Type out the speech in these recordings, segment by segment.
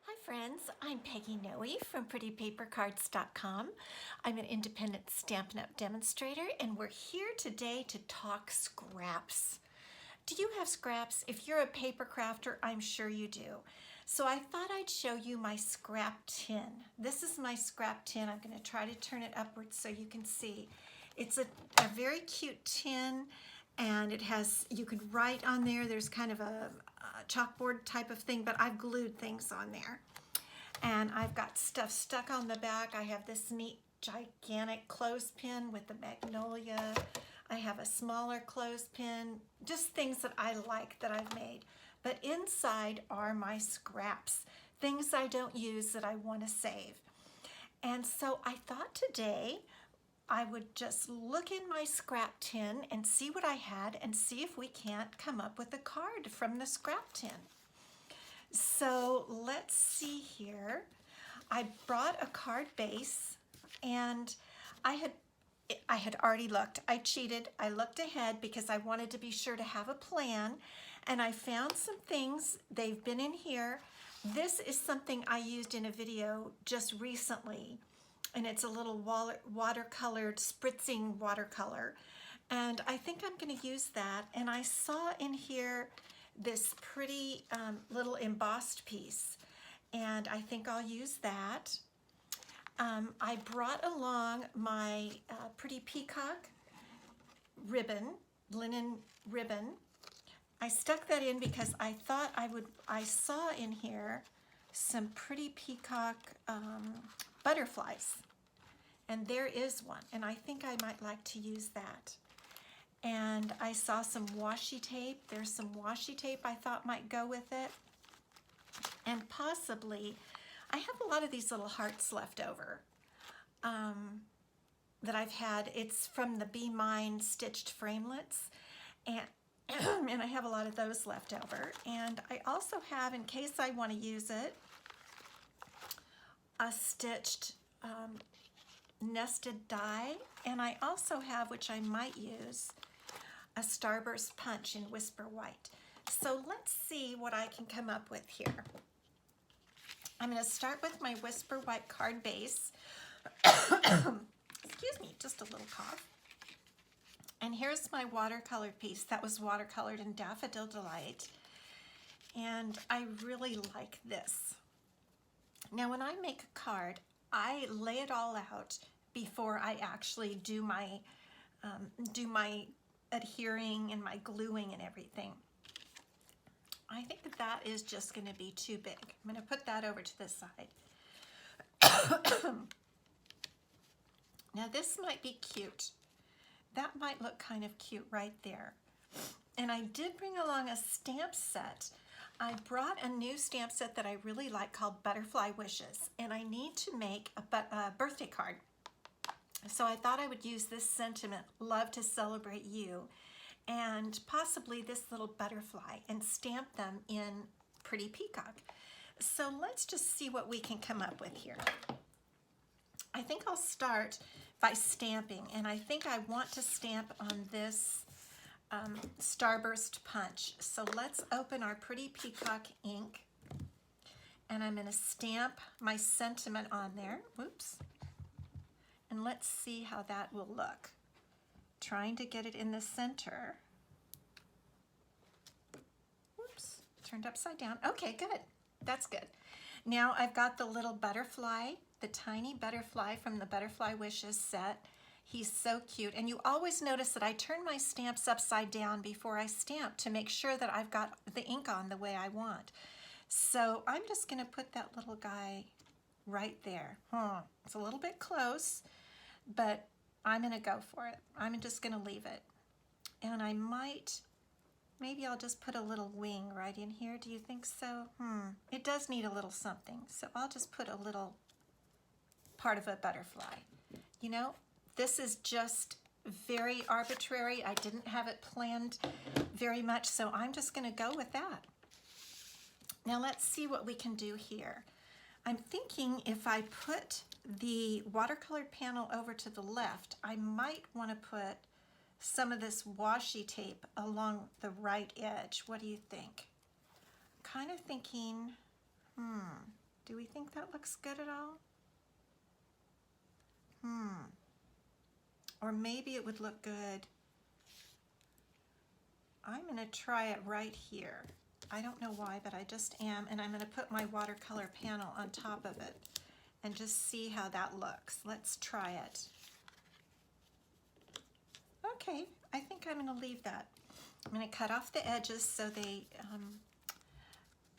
Hi friends, I'm Peggy Noe from PrettyPaperCards.com. I'm an independent Stampin' Up! Demonstrator and we're here today to talk scraps. Do you have scraps? If you're a paper crafter, I'm sure you do. So I thought I'd show you my scrap tin. This is my scrap tin. I'm going to try to turn it upwards so you can see. It's a very cute tin, and it has, you could write on there. There's kind of a chalkboard type of thing, but I've glued things on there. And I've got stuff stuck on the back. I have this neat gigantic clothespin with the magnolia. I have a smaller clothespin, just things that I like that I've made. But inside are my scraps, things I don't use that I want to save. And so I thought today I would just look in my scrap tin and see what I had and see if we can't come up with a card from the scrap tin. So let's see here. I brought a card base, and I had already looked. I cheated. I looked ahead because I wanted to be sure to have a plan, and I found some things. They've been in here. This is something I used in a video just recently, and it's a little watercolored, spritzing watercolor, and I think I'm going to use that. And I saw in here this pretty little embossed piece, and I think I'll use that. I brought along my pretty peacock ribbon, linen ribbon. I stuck that in because I thought I saw in here some pretty peacock butterflies, and there is one, and I think I might like to use that. And I saw some washi tape. There's some washi tape I thought might go with it. And possibly, I have a lot of these little hearts left over that I've had. It's from the Be Mine stitched framelits. And, and I have a lot of those left over. And I also have, in case I want to use it, a stitched nested die. And I also have, which I might use, a Starburst Punch in Whisper White. So let's see what I can come up with here. I'm going to start with my Whisper White card base. Excuse me, just a little cough. And here's my watercolor piece. That was watercolored in Daffodil Delight. And I really like this. Now when I make a card, I lay it all out before I actually do my adhering and my gluing and everything. I think that is just going to be too big. I'm going to put that over to the side. Now this might be cute. That might look kind of cute right there. And I did bring along a stamp set. I brought a new stamp set that I really like called Butterfly Wishes, and I need to make a birthday card. So I thought I would use this sentiment, love to celebrate you, and possibly this little butterfly, and stamp them in Pretty Peacock. So let's just see what we can come up with here. I think I'll start by stamping, and I think I want to stamp on this Starburst Punch. So let's open our Pretty Peacock ink, and I'm going to stamp my sentiment on there. Whoops. And let's see how that will look. Trying to get it in the center. Whoops, turned upside down. Okay, good. That's good. Now I've got the little butterfly, the tiny butterfly from the Butterfly Wishes set. He's so cute. And you always notice that I turn my stamps upside down before I stamp to make sure that I've got the ink on the way I want. So I'm just going to put that little guy right there. It's a little bit close, but I'm going to go for it. I'm just going to leave it. And I might, maybe I'll just put a little wing right in here. Do you think so? It does need a little something. So I'll just put a little part of a butterfly. You know, this is just very arbitrary. I didn't have it planned very much, so I'm just going to go with that. Now let's see what we can do here. I'm thinking if I put the watercolored panel over to the left, I might want to put some of this washi tape along the right edge. What do you think? Kind of thinking, Do we think that looks good at all? Or maybe it would look good. I'm going to try it right here. I don't know why, but I just am, and I'm going to put my watercolor panel on top of it and just see how that looks. Let's try it. Okay, I think I'm going to leave that. I'm going to cut off the edges so they,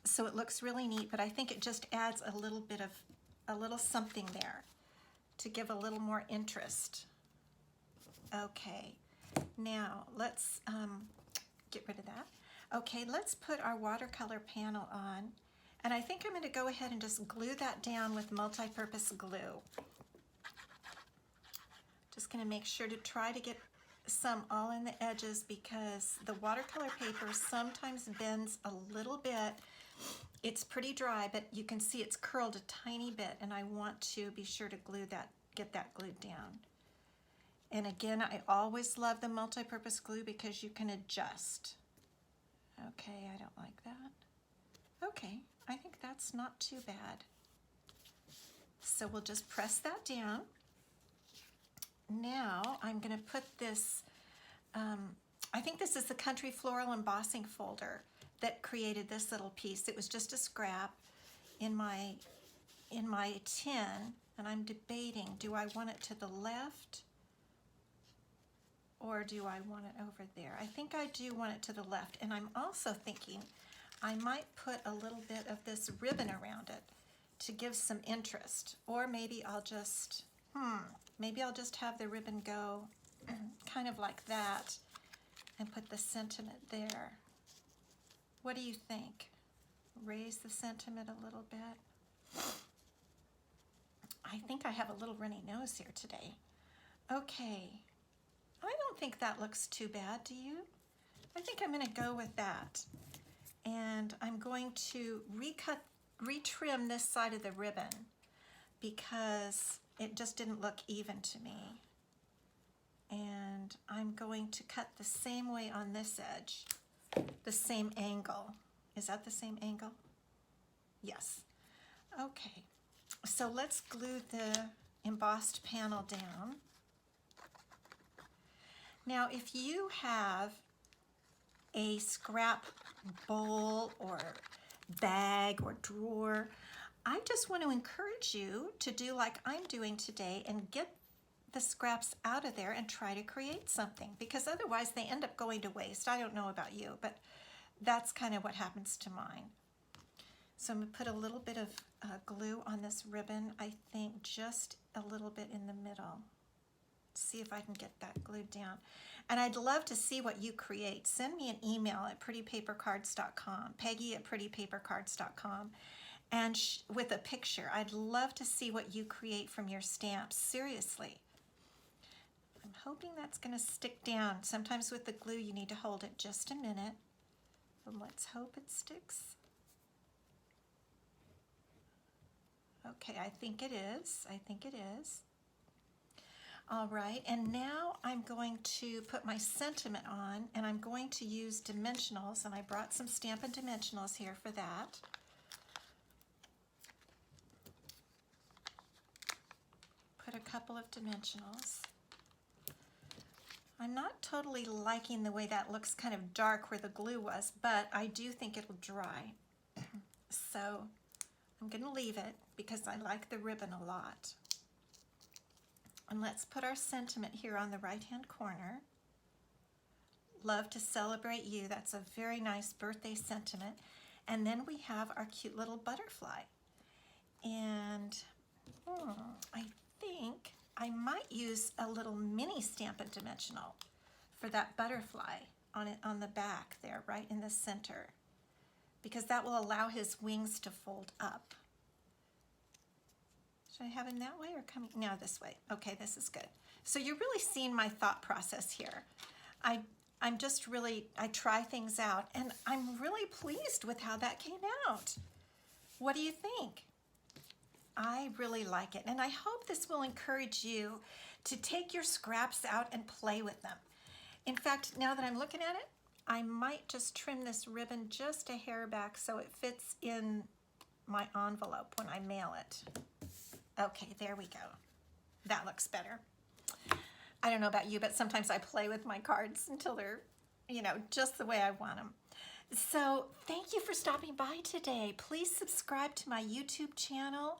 so it looks really neat, but I think it just adds a little bit of, a little something there to give a little more interest. Okay, now let's get rid of that. Okay, let's put our watercolor panel on, and I think I'm going to go ahead and just glue that down with multi-purpose glue. Just going to make sure to try to get some all in the edges because the watercolor paper sometimes bends a little bit. It's pretty dry, but you can see it's curled a tiny bit, and I want to be sure to glue that, get that glued down. And again, I always love the multi-purpose glue because you can adjust. Okay, I don't like that. Okay, I think that's not too bad. So we'll just press that down. Now I'm going to put this, I think this is the Country Floral Embossing folder that created this little piece. It was just a scrap in my tin, and I'm debating, do I want it to the left or do I want it over there? I think I do want it to the left, and I'm also thinking I might put a little bit of this ribbon around it to give some interest, or maybe I'll just, maybe I'll just have the ribbon go kind of like that and put the sentiment there. What do you think? Raise the sentiment a little bit. I think I have a little runny nose here today. Okay, I don't think that looks too bad, do you? I think I'm going to go with that. And I'm going to retrim this side of the ribbon because it just didn't look even to me. And I'm going to cut the same way on this edge, the same angle. Is that the same angle? Yes. Okay, so let's glue the embossed panel down. Now, if you have a scrap bowl or bag or drawer, I just want to encourage you to do like I'm doing today and get the scraps out of there and try to create something, because otherwise they end up going to waste. I don't know about you, but that's kind of what happens to mine. So I'm going to put a little bit of glue on this ribbon, I think just a little bit in the middle. See if I can get that glued down. And I'd love to see what you create. Send me an email at prettypapercards.com, Peggy@prettypapercards.com, and with a picture. I'd love to see what you create from your stamps, seriously. I'm hoping that's going to stick down. Sometimes with the glue you need to hold it just a minute. And let's hope it sticks. Okay, I think it is. I think it is. All right, and now I'm going to put my sentiment on, and I'm going to use dimensionals, and I brought some Stampin' Dimensionals here for that. Put a couple of dimensionals. I'm not totally liking the way that looks kind of dark where the glue was, but I do think it'll dry. So I'm going to leave it because I like the ribbon a lot. And let's put our sentiment here on the right-hand corner. Love to celebrate you. That's a very nice birthday sentiment. And then we have our cute little butterfly. And I think I might use a little mini Stampin' Dimensional for that butterfly on it on the back there, right in the center, because that will allow his wings to fold up. Should I have him that way or coming? No, this way. Okay, this is good. So you're really seeing my thought process here. I'm just really, I try things out, and I'm really pleased with how that came out. What do you think? I really like it, and I hope this will encourage you to take your scraps out and play with them. In fact, now that I'm looking at it, I might just trim this ribbon just a hair back so it fits in my envelope when I mail it. Okay, there we go. That looks better. I don't know about you, but sometimes I play with my cards until they're, just the way I want them. So thank you for stopping by today. Please subscribe to my YouTube channel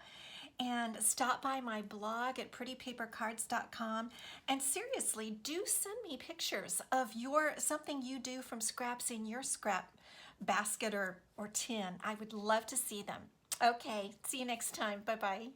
and stop by my blog at prettypapercards.com. And seriously, do send me pictures of something you do from scraps in your scrap basket or tin. I would love to see them. Okay, see you next time. Bye-bye.